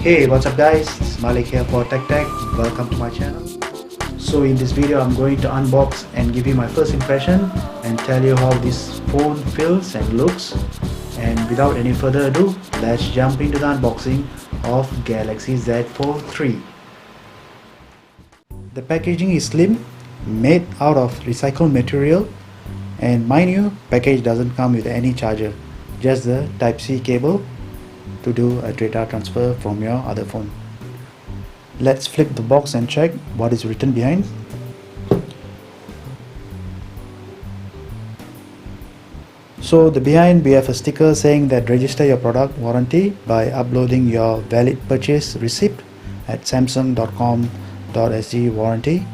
Hey, what's up guys? It's Malick here for Tech. Welcome to my channel. So in this video I'm going to unbox and give you my first impression and tell you how this phone feels and looks. And without any further ado, let's jump into the unboxing of Galaxy Z Fold 3. The packaging is slim, made out of recycled material, and mind you, package doesn't come with any charger, just the Type-C cable to do a data transfer from your other phone. Let's flip the box and check what is written behind. So behind we have a sticker saying that register your product warranty by uploading your valid purchase receipt at samsung.com.sg warranty.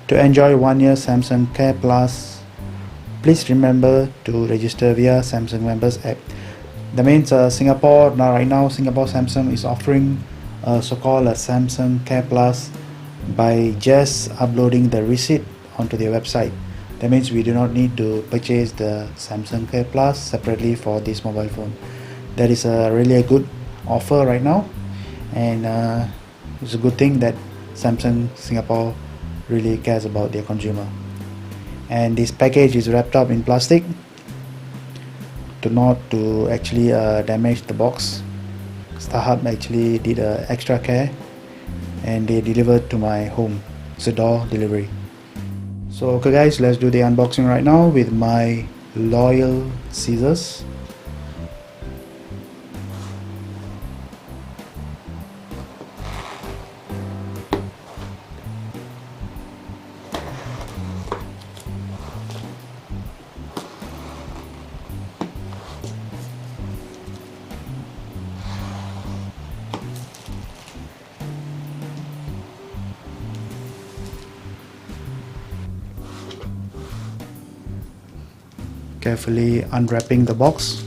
To enjoy 1 year Samsung Care Plus, please remember to register via Samsung Members app. That means Singapore, right now Singapore Samsung is offering so-called a Samsung Care Plus by just uploading the receipt onto their website. That means we do not need to purchase the Samsung Care Plus separately for this mobile phone. That is really a good offer right now, and it's a good thing that Samsung Singapore really cares about their consumer. And this package is wrapped up in plastic to actually damage the box. StarHub actually did extra care and they delivered to my home. It's a door delivery. So okay guys, let's do the unboxing right now with my loyal scissors. Carefully unwrapping the box.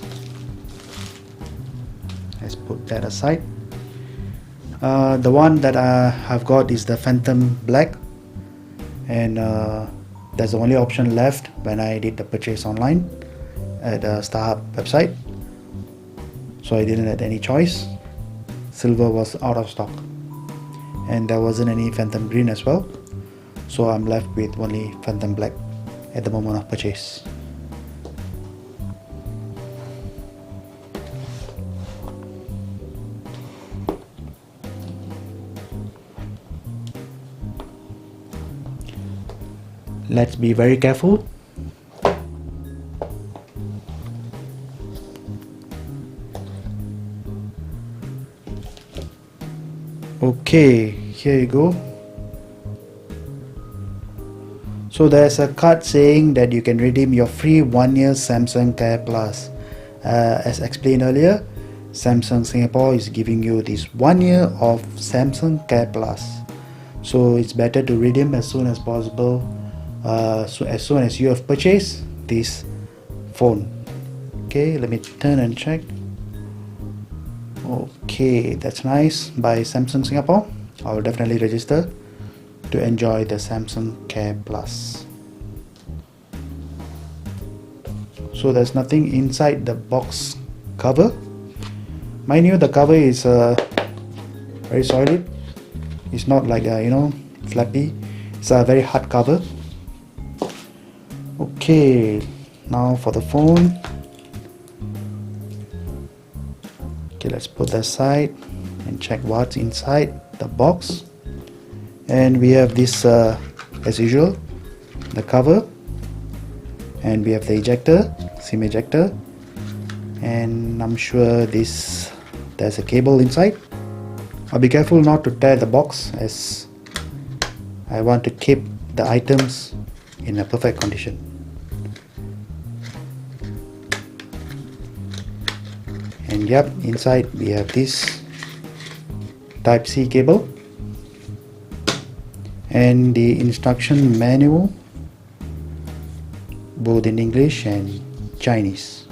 Let's put that aside. The one that I have got is the Phantom Black, and that's the only option left when I did the purchase online at the StarHub website, so I didn't have any choice. Silver was out of stock and there wasn't any Phantom Green as well, so I'm left with only Phantom Black at the moment of purchase. Let's be very careful. Okay, here you go. So there's a card saying that you can redeem your free 1 year Samsung Care Plus. As explained earlier, Samsung Singapore is giving you this 1 year of Samsung Care Plus. So it's better to redeem as soon as possible. So as soon as you have purchased this phone. Okay, let me turn and check. Okay, that's nice by Samsung Singapore. I will definitely register to enjoy the Samsung Care Plus. So there's nothing inside the box cover. Mind you, the cover is very solid. It's not like flappy. It's a very hard cover. Okay, now for the phone. Okay, let's put that aside and check what's inside the box. And we have this as usual, the cover, and we have the ejector, SIM ejector, and I'm sure there's a cable inside. I'll be careful not to tear the box as I want to keep the items in a perfect condition. And yep, inside we have this Type-C cable and the instruction manual, both in English and Chinese.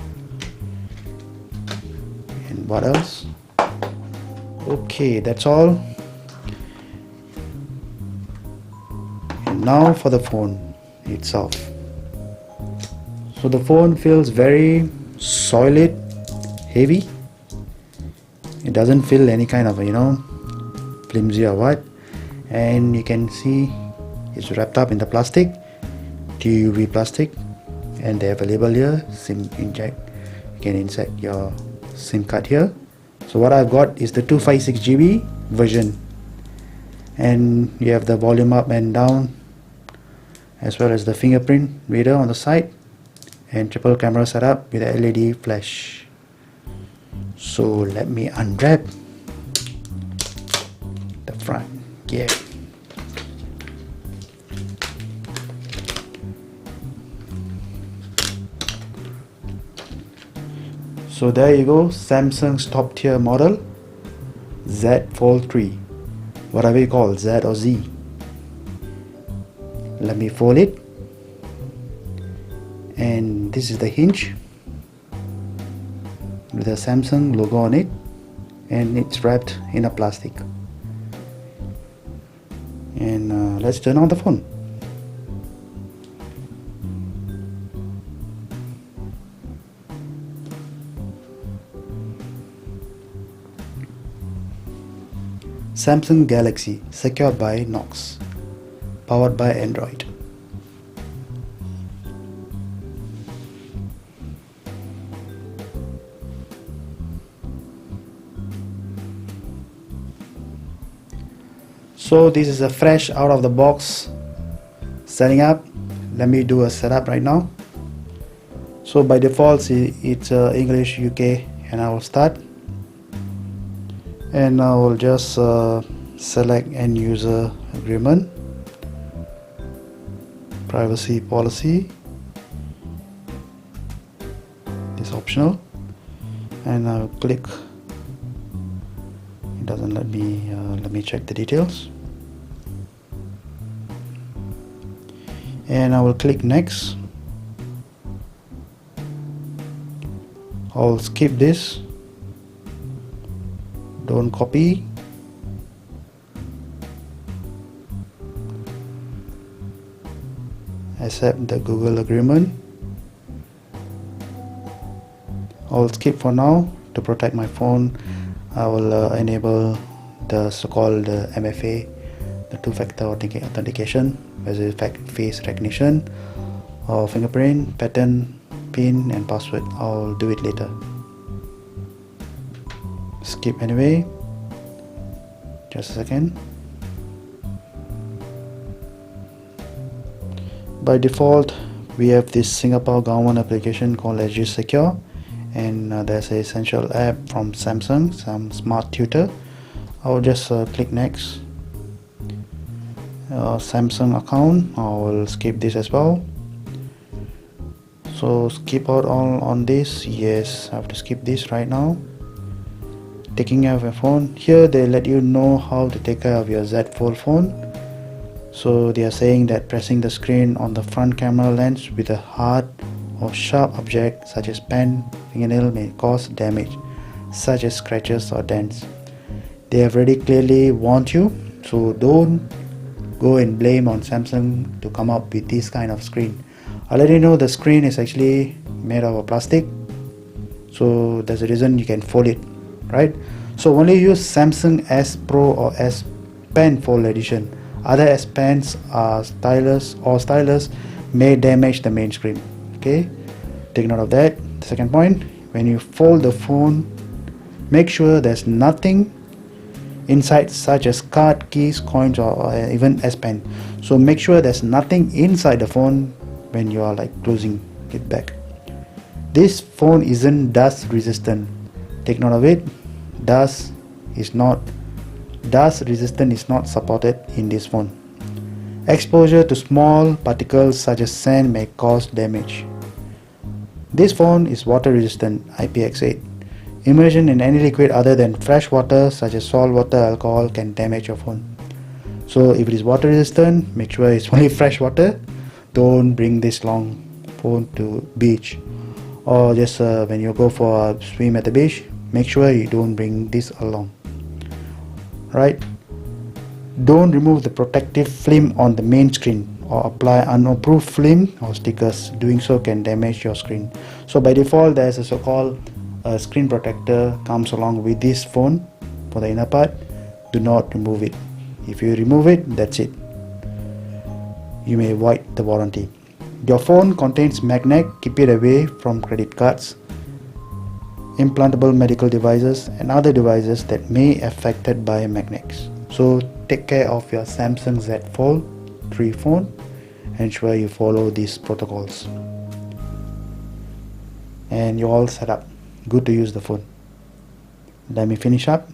And what else? Okay, that's all. And now for the phone itself. So the phone feels very solid, heavy, It doesn't feel any kind of flimsy or what, and you can see it's wrapped up in the plastic, TUV plastic, and they have a label here, SIM inject. You can insert your SIM card here. So what I've got is the 256 GB version, and you have the volume up and down, as well as the fingerprint reader on the side, and triple camera setup with a LED flash. So let me unwrap the front. Yeah. So there you go, Samsung's top tier model Z Fold 3, whatever you call Z or Z. Let me fold it, and this is the hinge with a Samsung logo on it, and it's wrapped in a plastic. And let's turn on the phone. Samsung Galaxy, secured by Knox, powered by Android. So this is a fresh out of the box setting up. Let me do a setup right now. So by default it's English UK, and I will start, and I will just select end user agreement, privacy policy, this optional, and I'll click. It doesn't let me check the details, and I will click next. I'll skip this, don't copy, accept the Google agreement. I'll skip for now. To protect my phone, I will enable the so-called MFA, the two-factor authentication, as a face recognition, or fingerprint, pattern, PIN and password. I'll do it later. Skip anyway. Just a second. By default, we have this Singapore government application called SG Secure, and there's an essential app from Samsung, some smart tutor. I'll just click next. Samsung account, I will skip this as well. So skip out all on this. Yes, I have to skip this right now. Taking care of your phone. Here they let you know how to take care of your Z Fold phone. So they are saying that pressing the screen on the front camera lens with a hard or sharp object such as pen, fingernail may cause damage, such as scratches or dents. They have already clearly warned you, so don't go and blame on Samsung to come up with this kind of screen. I'll let you know the screen is actually made of a plastic, so there's a reason you can fold it, right? So only use Samsung S Pro or S Pen Fold Edition. Other S Pens are stylus may damage the main screen. Okay, take note of that. The second point, when you fold the phone, make sure there's nothing inside, such as card, keys, coins, or even S Pen. So make sure there's nothing inside the phone when you are like closing it back. This phone isn't dust resistant. Take note of it. Dust resistant is not supported in this phone. Exposure to small particles such as sand may cause damage. This phone is water resistant, IPX8. Immersion in any liquid other than fresh water such as salt water, alcohol can damage your phone. So if it is water resistant, make sure it's only fresh water. Don't bring this long phone to beach, or just when you go for a swim at the beach, make sure you don't bring this along. Right? Don't remove the protective film on the main screen or apply unapproved film or stickers. Doing so can damage your screen. So by default there's a so-called a screen protector comes along with this phone for the inner part. Do not remove it. If you remove it, that's it. You may void the warranty. Your phone contains magnet. Keep it away from credit cards, implantable medical devices and other devices that may be affected by magnets. So take care of your Samsung Z Fold 3 phone. Ensure you follow these protocols and you're all set up, good to use the phone. Let me finish up.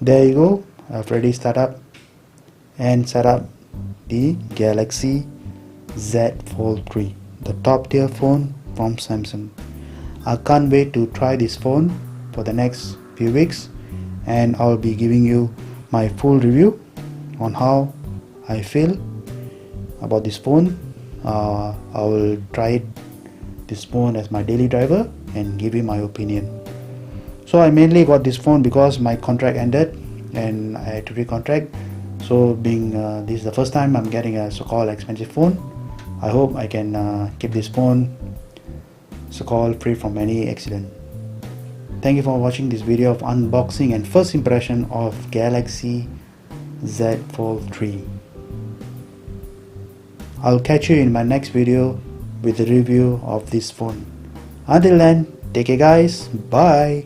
There you go. I've already set up the Galaxy Z Fold 3, the top tier phone from Samsung. I can't wait to try this phone for the next few weeks, and I'll be giving you my full review on how I feel about this phone. I will try this phone as my daily driver and give you my opinion. So I mainly got this phone because my contract ended and I had to recontract. So being this is the first time I'm getting a so-called expensive phone, I hope I can keep this phone so-called free from any accident. Thank you for watching this video of unboxing and first impression of Galaxy Z Fold 3. I'll catch you in my next video with a review of this phone. Until then, take care guys, bye.